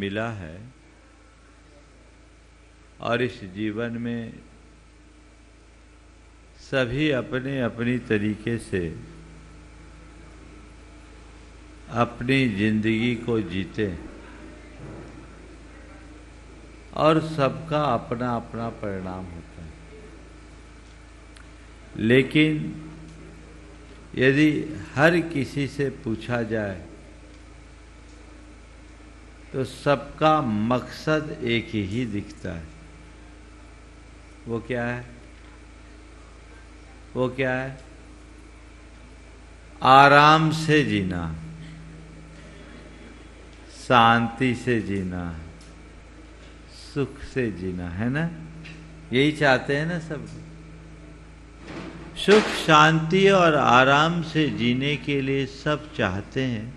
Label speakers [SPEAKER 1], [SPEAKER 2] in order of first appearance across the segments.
[SPEAKER 1] मिला है और इस जीवन में सभी अपने अपनी तरीके से अपनी जिंदगी को जीते और सबका अपना अपना परिणाम होता है। लेकिन यदि हर किसी से पूछा जाए तो सबका मकसद एक ही दिखता है। वो क्या है? वो क्या है? आराम से जीना, शांति से जीना, सुख से जीना, है ना? यही चाहते हैं ना सब। सुख, शांति और आराम से जीने के लिए सब चाहते हैं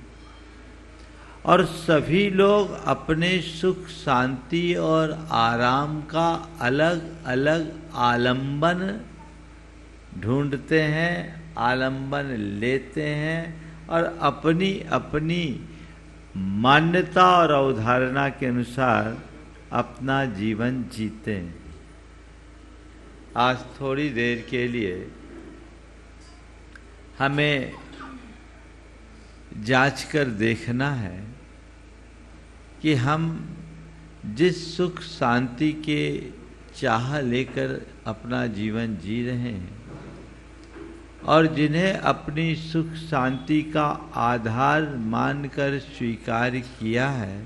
[SPEAKER 1] और सभी लोग अपने सुख, शांति और आराम का अलग अलग आलंबन ढूंढते हैं, आलंबन लेते हैं और अपनी अपनी मान्यता और अवधारणा के अनुसार अपना जीवन जीते हैं। आज थोड़ी देर के लिए हमें जांच कर देखना है कि हम जिस सुख शांति के चाह लेकर अपना जीवन जी रहे हैं और जिन्हें अपनी सुख शांति का आधार मानकर स्वीकार किया है,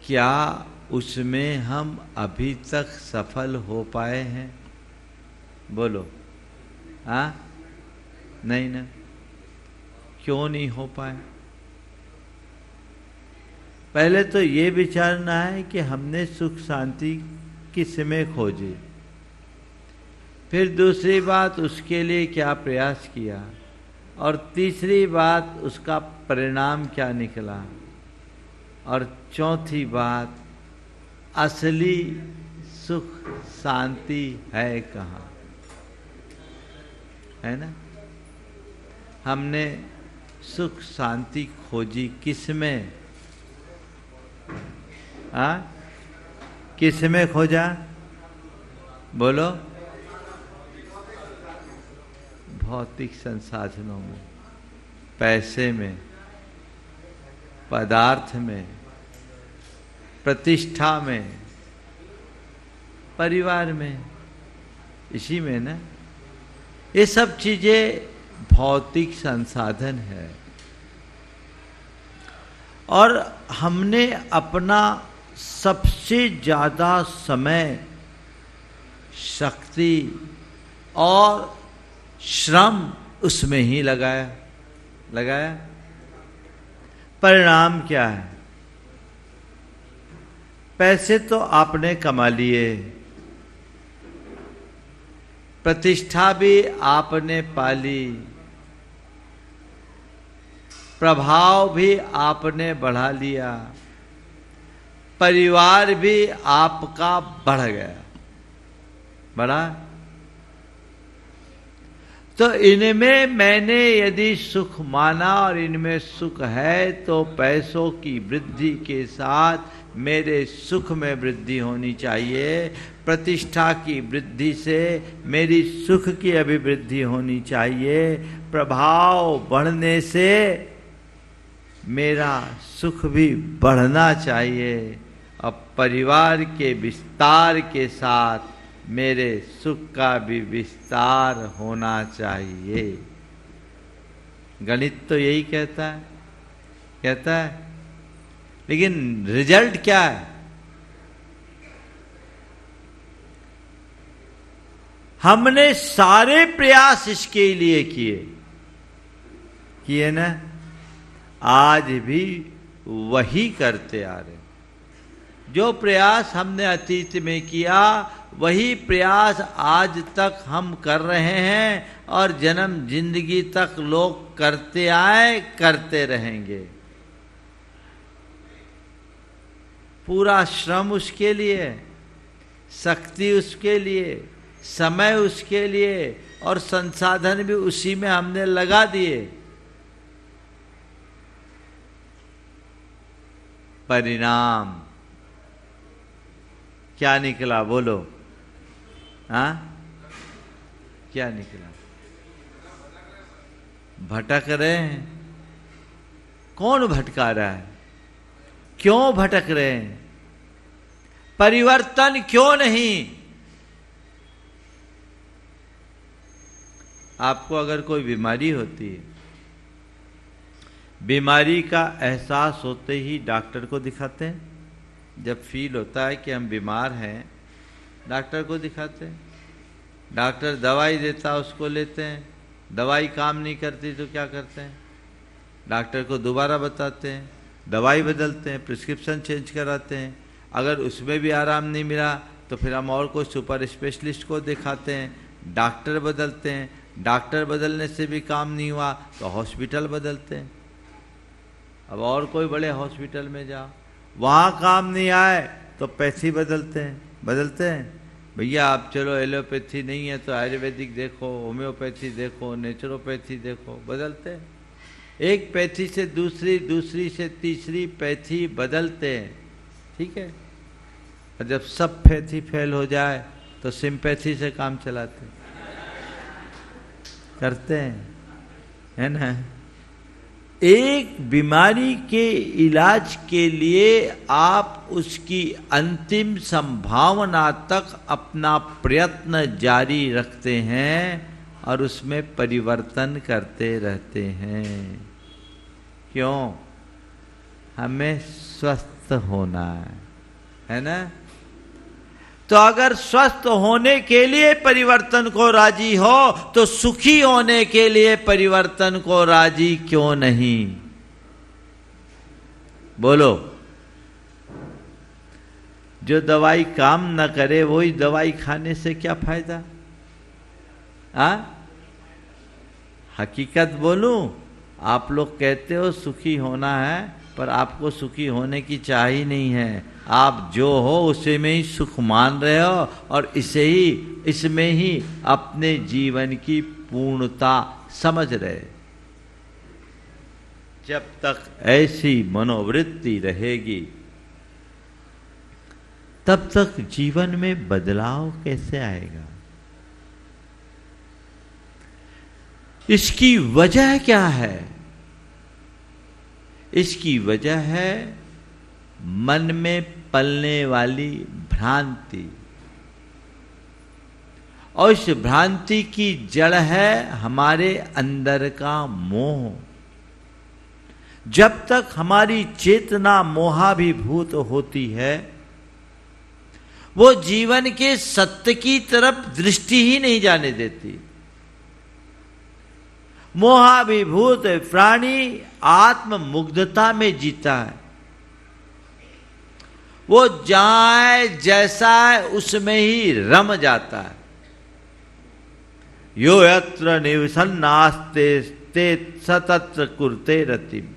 [SPEAKER 1] क्या उसमें हम अभी तक सफल हो पाए हैं? बोलो। हाँ? नहीं ना? क्यों नहीं हो पाए? पहले तो ये विचारना है कि हमने सुख शांति किस में खोजी, फिर दूसरी बात उसके लिए क्या प्रयास किया, और तीसरी बात उसका परिणाम क्या निकला, और चौथी बात असली सुख शांति है कहाँ, है ना? हमने सुख शांति खोजी किस में? हाँ? किस में खोजा? बोलो। भौतिक संसाधनों में, पैसे में, पदार्थ में, प्रतिष्ठा में, परिवार में, इसी में ना। ये सब चीजें भौतिक संसाधन है और हमने अपना सबसे ज्यादा समय, शक्ति और श्रम उसमें ही लगाया। परिणाम क्या है? पैसे तो आपने कमा लिए, प्रतिष्ठा भी आपने पाली, प्रभाव भी आपने बढ़ा लिया, परिवार भी आपका बढ़ गया, बढ़ा। तो इनमें मैंने यदि सुख माना और इनमें सुख है तो पैसों की वृद्धि के साथ मेरे सुख में वृद्धि होनी चाहिए, प्रतिष्ठा की वृद्धि से मेरी सुख की अभिवृद्धि होनी चाहिए, प्रभाव बढ़ने से मेरा सुख भी बढ़ना चाहिए और परिवार के विस्तार के साथ मेरे सुख का भी विस्तार होना चाहिए। गणित तो यही कहता है, लेकिन रिजल्ट क्या है? हमने सारे प्रयास इसके लिए किए ना, आज भी वही करते आ रहे। जो प्रयास हमने अतीत में किया वही प्रयास आज तक हम कर रहे हैं और जन्म जिंदगी तक लोग करते आए, करते रहेंगे। पूरा श्रम उसके लिए, शक्ति उसके लिए, समय उसके लिए और संसाधन भी उसी में हमने लगा दिए। परिणाम क्या निकला? बोलो। हाँ, क्या निकला? भटक रहे हैं। कौन भटका रहा है? क्यों भटक रहे हैं? परिवर्तन क्यों नहीं? आपको अगर कोई बीमारी होती है, बीमारी का एहसास होते ही डॉक्टर को दिखाते हैं। जब फील होता है कि हम बीमार हैं, डॉक्टर को दिखाते हैं। डॉक्टर दवाई देता, उसको लेते हैं। दवाई काम नहीं करती तो क्या करते हैं? डॉक्टर को दोबारा बताते हैं, दवाई बदलते हैं, प्रिस्क्रिप्शन चेंज कराते हैं। अगर उसमें भी आराम नहीं मिला तो फिर हम और कोई सुपर स्पेशलिस्ट को दिखाते हैं, डॉक्टर बदलते हैं। डॉक्टर बदलने से भी काम नहीं हुआ तो हॉस्पिटल बदलते हैं। अब और कोई बड़े हॉस्पिटल में जाओ, वहाँ काम नहीं आए तो पैथी बदलते हैं। भैया आप चलो एलोपैथी नहीं है तो आयुर्वेदिक देखो, होम्योपैथी देखो, नेचुरोपैथी देखो, बदलते हैं। एक पैथी से दूसरी, दूसरी से तीसरी पैथी बदलते हैं। ठीक है। और जब सब पैथी फेल हो जाए तो सिंपैथी से काम चलाते करते हैं, है ना। एक बीमारी के इलाज के लिए आप उसकी अंतिम संभावना तक अपना प्रयत्न जारी रखते हैं और उसमें परिवर्तन करते रहते हैं। क्यों? हमें स्वस्थ होना है ना। तो अगर स्वस्थ होने के लिए परिवर्तन को राजी हो तो सुखी होने के लिए परिवर्तन को राजी क्यों नहीं? बोलो। जो दवाई काम न करे वही दवाई खाने से क्या फायदा? हकीकत बोलूं, आप लोग कहते हो सुखी होना है, पर आपको सुखी होने की चाह ही नहीं है। आप जो हो उसे में ही सुख मान रहे हो और इसमें ही अपने जीवन की पूर्णता समझ रहे। जब तक ऐसी मनोवृत्ति रहेगी तब तक जीवन में बदलाव कैसे आएगा? इसकी वजह क्या है? इसकी वजह है मन में पलने वाली भ्रांति, और इस भ्रांति की जड़ है हमारे अंदर का मोह। जब तक हमारी चेतना मोहाभिभूत होती है, वो जीवन के सत्य की तरफ दृष्टि ही नहीं जाने देती। मोहाभिभूत प्राणी आत्म मुग्धता में जीता है। वो जहां है, जैसा है, उसमें ही रम जाता है। यो यत्र निवसन्नास्ते ते सतत्र कुरुते रतिम।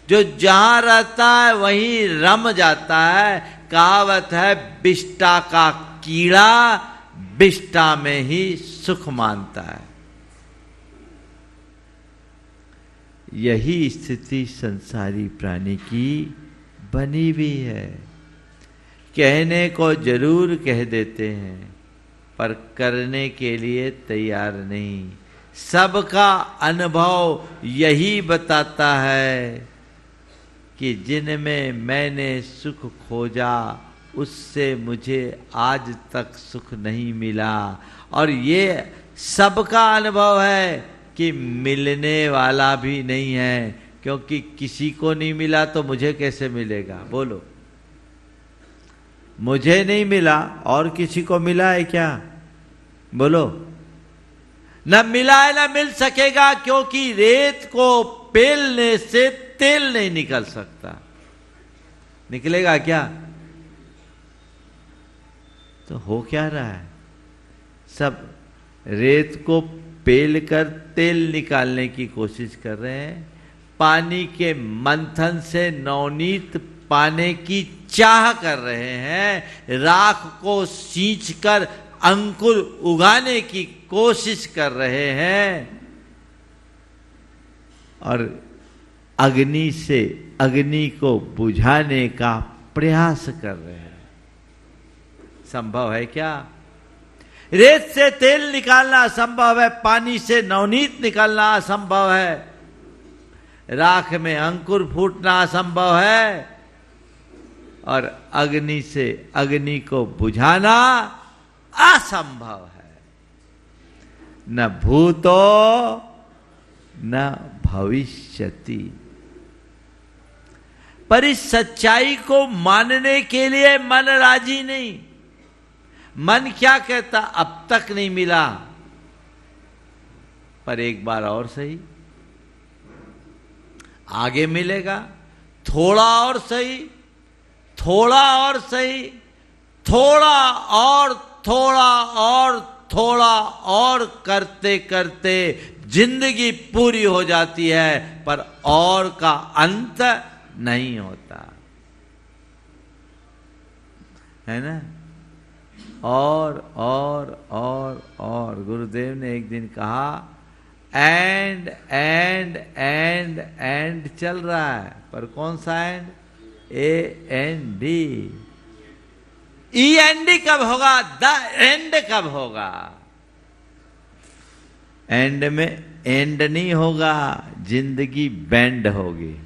[SPEAKER 1] जो जहां रहता है वहीं रम जाता है। कहावत है, बिष्टा का कीड़ा बिष्टा में ही सुख मानता है। यही स्थिति संसारी प्राणी की बनी हुई है। कहने को जरूर कह देते हैं पर करने के लिए तैयार नहीं। सबका अनुभव यही बताता है कि जिनमें मैंने सुख खोजा उससे मुझे आज तक सुख नहीं मिला। और ये सबका अनुभव है कि मिलने वाला भी नहीं है, क्योंकि किसी को नहीं मिला तो मुझे कैसे मिलेगा? बोलो। मुझे नहीं मिला और किसी को मिला है क्या? बोलो। न मिला है, न मिल सकेगा, क्योंकि रेत को पेलने से तेल नहीं निकल सकता। निकलेगा क्या? तो हो क्या रहा है? सब रेत को पेल कर तेल निकालने की कोशिश कर रहे हैं। पानी के मंथन से नवनीत पाने की चाह कर रहे हैं। राख को सींचकर अंकुर उगाने की कोशिश कर रहे हैं। और अग्नि से अग्नि को बुझाने का प्रयास कर रहे हैं। संभव है क्या? रेत से तेल निकालना असंभव है, पानी से नवनीत निकालना असंभव है, राख में अंकुर फूटना असंभव है, और अग्नि से अग्नि को बुझाना असंभव है। न भूतो न भविष्यति। पर इस सच्चाई को मानने के लिए मन राजी नहीं। मन क्या कहता? अब तक नहीं मिला, पर एक बार और सही, आगे मिलेगा, थोड़ा और सही, थोड़ा और सही, थोड़ा और थोड़ा और थोड़ा और करते करते जिंदगी पूरी हो जाती है, पर और का अंत नहीं होता है ना। और गुरुदेव ने एक दिन कहा, एंड चल रहा है, पर कौन सा एंड? AND। END कब होगा? द एंड कब होगा? एंड में एंड नहीं होगा, जिंदगी बैंड होगी,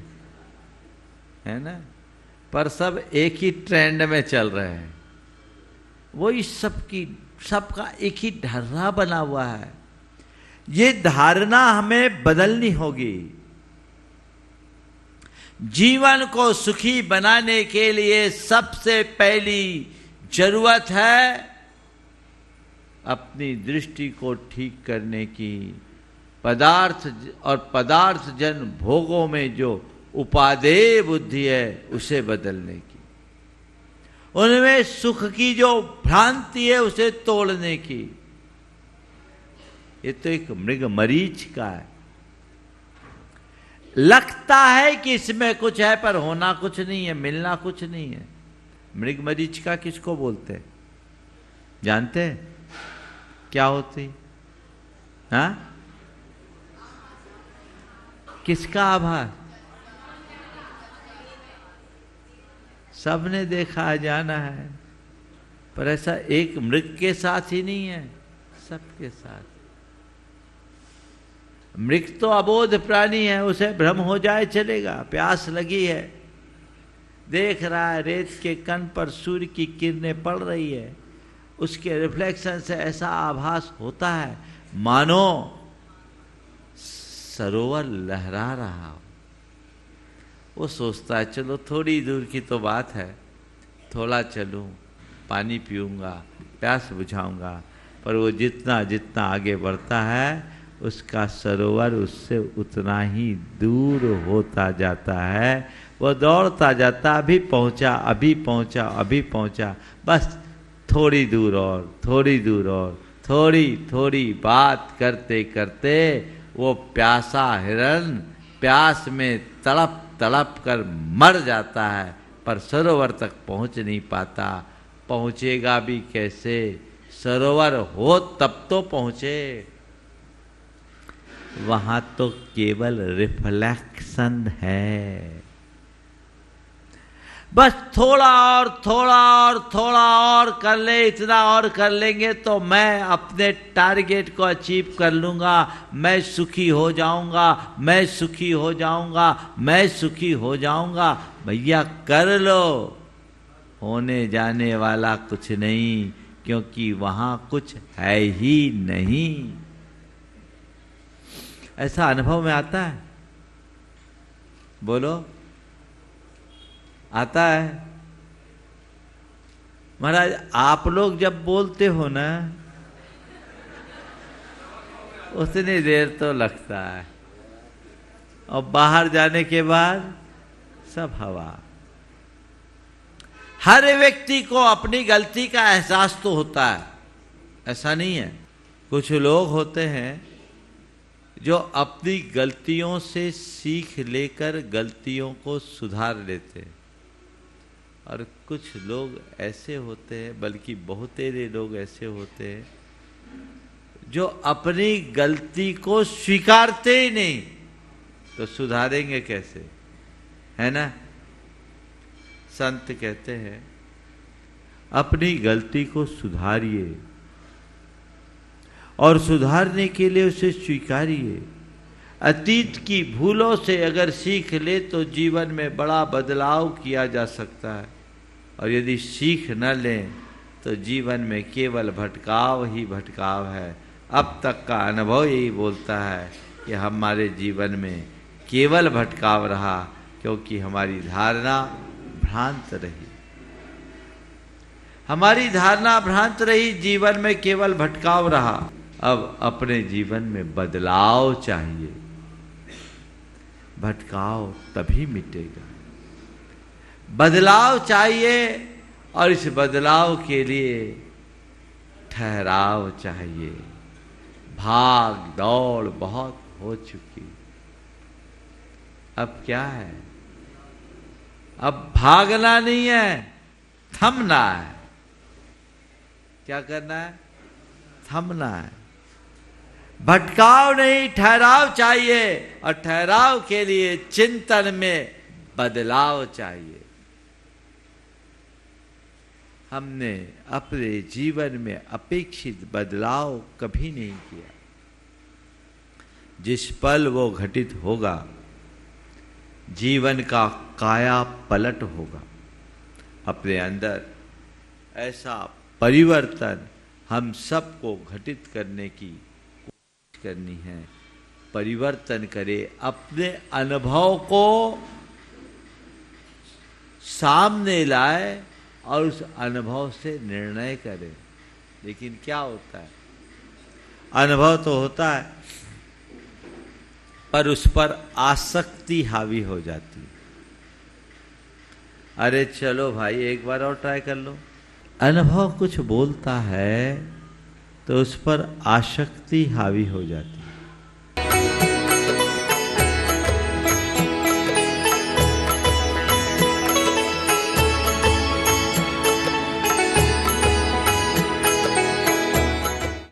[SPEAKER 1] है ना। पर सब एक ही ट्रेंड में चल रहे हैं, वही सबका एक ही धारणा बना हुआ है। ये धारणा हमें बदलनी होगी। जीवन को सुखी बनाने के लिए सबसे पहली जरूरत है अपनी दृष्टि को ठीक करने की, पदार्थ जन भोगों में जो उपादेय बुद्धि है उसे बदलने की, उनमें सुख की जो भ्रांति है उसे तोड़ने की। ये तो एक मृग मरीच का है। लगता है कि इसमें कुछ है, पर होना कुछ नहीं है, मिलना कुछ नहीं है। मृग मरीचिका किसको बोलते हैं? जानते हैं क्या होती? हाँ, किसका आभास? सबने देखा, जाना है, पर ऐसा एक मृग के साथ ही नहीं है, सबके साथ। मृग तो अबोध प्राणी है, उसे भ्रम हो जाए चलेगा। प्यास लगी है, देख रहा है रेत के कण पर सूर्य की किरणें पड़ रही है, उसके रिफ्लेक्शन से ऐसा आभास होता है मानो सरोवर लहरा रहा हो। वो सोचता है चलो थोड़ी दूर की तो बात है, थोड़ा चलूं, पानी पीऊंगा, प्यास बुझाऊंगा। पर वो जितना जितना आगे बढ़ता है उसका सरोवर उससे उतना ही दूर होता जाता है। वो दौड़ता जाता, अभी पहुंचा, अभी पहुंचा, अभी पहुंचा, बस थोड़ी दूर और, थोड़ी दूर और, थोड़ी थोड़ी बात करते करते वो प्यासा हिरन प्यास में तड़प तड़प कर मर जाता है, पर सरोवर तक पहुंच नहीं पाता। पहुंचेगा भी कैसे? सरोवर हो तब तो पहुंचे। वहां तो केवल रिफ्लेक्शन है। बस थोड़ा और थोड़ा और थोड़ा और कर ले, इतना और कर लेंगे तो मैं अपने टारगेट को अचीव कर लूंगा, मैं सुखी हो जाऊंगा, मैं सुखी हो जाऊंगा, मैं सुखी हो जाऊंगा। भैया कर लो, होने जाने वाला कुछ नहीं, क्योंकि वहां कुछ है ही नहीं। ऐसा अनुभव में आता है? बोलो, आता है? महाराज आप लोग जब बोलते हो ना उतनी देर तो लगता है, और बाहर जाने के बाद सब हवा। हर व्यक्ति को अपनी गलती का एहसास तो होता है, ऐसा नहीं है। कुछ लोग होते हैं जो अपनी गलतियों से सीख लेकर गलतियों को सुधार लेते हैं, और कुछ लोग ऐसे होते हैं, बल्कि बहुतेरे लोग ऐसे होते हैं जो अपनी गलती को स्वीकारते ही नहीं, तो सुधारेंगे कैसे, है ना। संत कहते हैं अपनी गलती को सुधारिए और सुधारने के लिए उसे स्वीकारिए। अतीत की भूलों से अगर सीख ले तो जीवन में बड़ा बदलाव किया जा सकता है, और यदि सीख न लें तो जीवन में केवल भटकाव ही भटकाव है। अब तक का अनुभव यही बोलता है कि हमारे जीवन में केवल भटकाव रहा, क्योंकि हमारी धारणा भ्रांत रही। हमारी धारणा भ्रांत रही, जीवन में केवल भटकाव रहा। अब अपने जीवन में बदलाव चाहिए, भटकाव तभी मिटेगा। बदलाव चाहिए, और इस बदलाव के लिए ठहराव चाहिए। भाग दौड़ बहुत हो चुकी, अब क्या है, अब भागना नहीं है, थमना है। क्या करना है, थमना है। भटकाव नहीं, ठहराव चाहिए, और ठहराव के लिए चिंतन में बदलाव चाहिए। हमने अपने जीवन में अपेक्षित बदलाव कभी नहीं किया। जिस पल वो घटित होगा, जीवन का काया पलट होगा। अपने अंदर ऐसा परिवर्तन हम सबको घटित करने की कोशिश करनी है। परिवर्तन करे, अपने अनुभव को सामने लाए और उस अनुभव से निर्णय करें। लेकिन क्या होता है, अनुभव तो होता है पर उस पर आसक्ति हावी हो जाती है। अरे चलो भाई एक बार और ट्राई कर लो। अनुभव कुछ बोलता है तो उस पर आसक्ति हावी हो जाती है।